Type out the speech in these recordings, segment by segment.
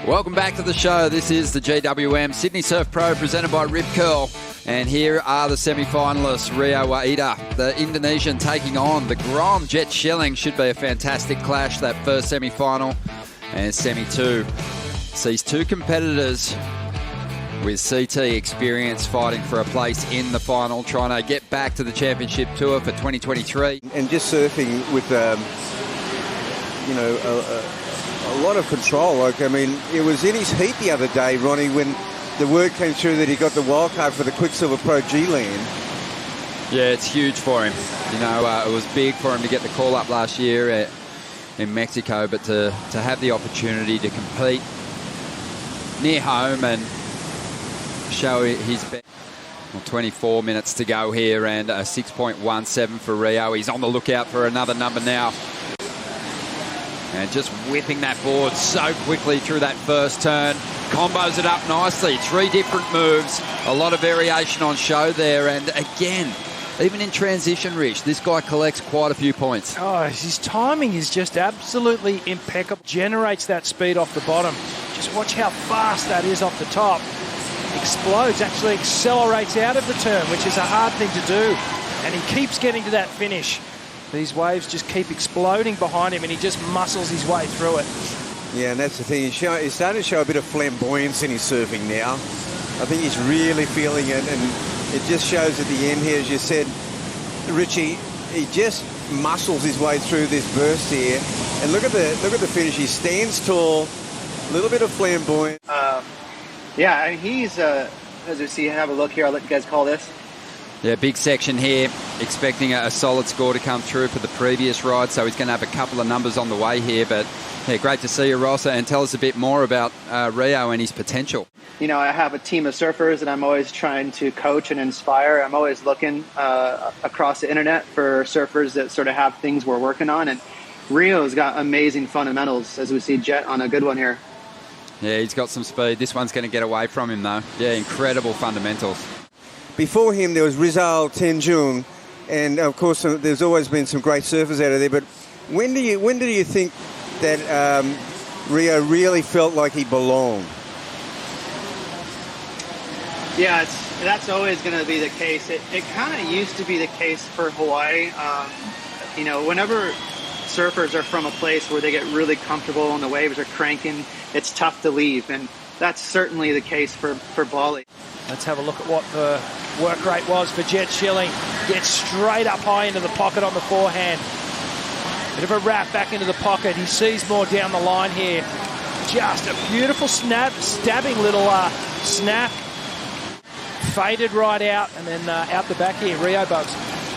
Welcome back to the show. This is the GWM Sydney Surf Pro presented by Rip Curl. And here are the semi-finalists. Rio Waida, the Indonesian, taking on the Grom. Jett Schilling. Should be a fantastic clash, that first semi-final. And semi-2 sees two competitors with CT experience fighting for a place in the final, trying to get back to the championship tour for 2023. And just surfing with, a lot of control. Like, I mean, it was in his heat the other day, Ronnie, when the word came through that he got the wildcard for the Quicksilver Pro G-Land. Yeah, it's huge for him. It was big for him to get the call-up last year in Mexico, but to have the opportunity to compete near home and show his best. Well, 24 minutes to go here and a 6.17 for Rio. He's on the lookout for another number now. And just whipping that board so quickly through that first turn. Combos it up nicely. 3 different moves. A lot of variation on show there. And again, even in transition, Rich, this guy collects quite a few points. Oh, his timing is just absolutely impeccable. Generates that speed off the bottom. Just watch how fast that is off the top. Explodes, actually accelerates out of the turn, which is a hard thing to do. And he keeps getting to that finish. These waves just keep exploding behind him, and he just muscles his way through it. Yeah, and that's the thing. He's starting to show a bit of flamboyance in his surfing now. I think he's really feeling it, and it just shows at the end here, as you said, Richie, he just muscles his way through this burst here. And look at the finish. He stands tall, a little bit of flamboyance. Yeah, and he's, as you see, have a look here. I'll let you guys call this. Yeah, big section here, expecting a solid score to come through for the previous ride, so he's going to have a couple of numbers on the way here. But yeah, great to see you, Ross, and tell us a bit more about Rio and his potential. You know, I have a team of surfers, and I'm always trying to coach and inspire. I'm always looking across the internet for surfers that sort of have things we're working on, and Rio's got amazing fundamentals, as we see Jett on a good one here. Yeah, he's got some speed. This one's going to get away from him, though. Yeah, incredible fundamentals. Before him, there was Rizal Tenjung, and of course, there's always been some great surfers out of there. But when do you think that Rio really felt like he belonged? Yeah, that's always going to be the case. It kind of used to be the case for Hawaii. Whenever surfers are from a place where they get really comfortable and the waves are cranking, it's tough to leave, and that's certainly the case for Bali. Let's have a look at what the work rate was for Jett Schilling. Gets straight up high into the pocket on the forehand. Bit of a wrap back into the pocket. He sees more down the line here. Just a beautiful stabbing little snap. Faded right out, and then out the back here, Rio bugs.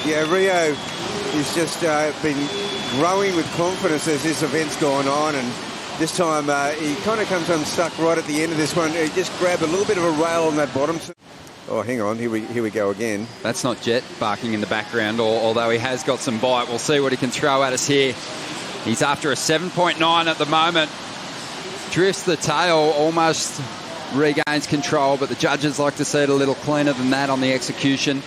Yeah, Rio has just been growing with confidence as this event's gone on, and this time he kind of comes unstuck right at the end of this one. He just grabbed a little bit of a rail on that bottom. Oh, hang on. Here we go again. That's not Jett barking in the background, although he has got some bite. We'll see what he can throw at us here. He's after a 7.9 at the moment. Drifts the tail, almost regains control, but the judges like to see it a little cleaner than that on the execution.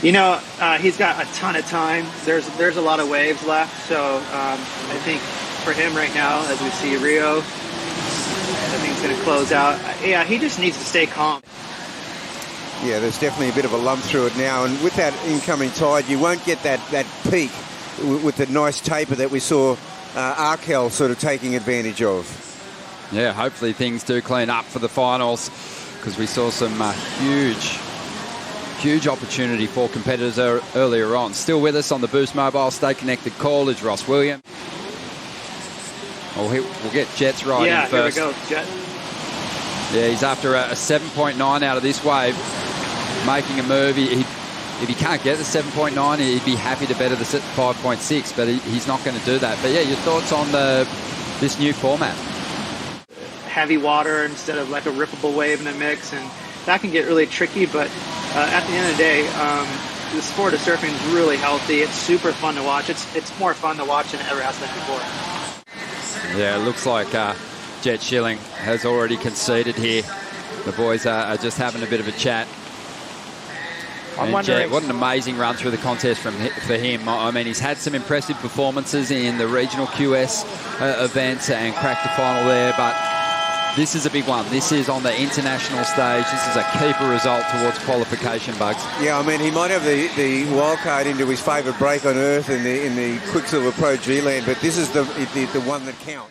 You know, he's got a ton of time. There's a lot of waves left, so I think for him right now, as we see Rio, I think he's going to close out. Yeah, he just needs to stay calm. Yeah, there's definitely a bit of a lump through it now, and with that incoming tide, you won't get that peak with the nice taper that we saw Arkel sort of taking advantage of. Yeah, hopefully things do clean up for the finals, because we saw some huge opportunity for competitors earlier on. Still with us on the Boost Mobile Stay Connected call is Ross Williams. We'll get Jett's right in first. Here we go, Jett. Yeah, he's after a 7.9 out of this wave, making a move. If he can't get the 7.9, he'd be happy to better the 5.6, but he's not going to do that. But yeah, your thoughts on this new format? Heavy water instead of like a rippable wave in the mix, and that can get really tricky, but at the end of the day, the sport of surfing is really healthy. It's super fun to watch. It's more fun to watch than it ever has been before. Yeah, it looks like Jett Schilling has already conceded here. The boys are just having a bit of a chat. I'm And wondering. Jett, what an amazing run through the contest for him. I mean, he's had some impressive performances in the regional QS events and cracked the final there, but this is a big one. This is on the international stage. This is a keeper result towards qualification, Bugs. Yeah, I mean, he might have the wild card into his favourite break on earth in the Quicksilver Pro G-Land, but this is the one that counts.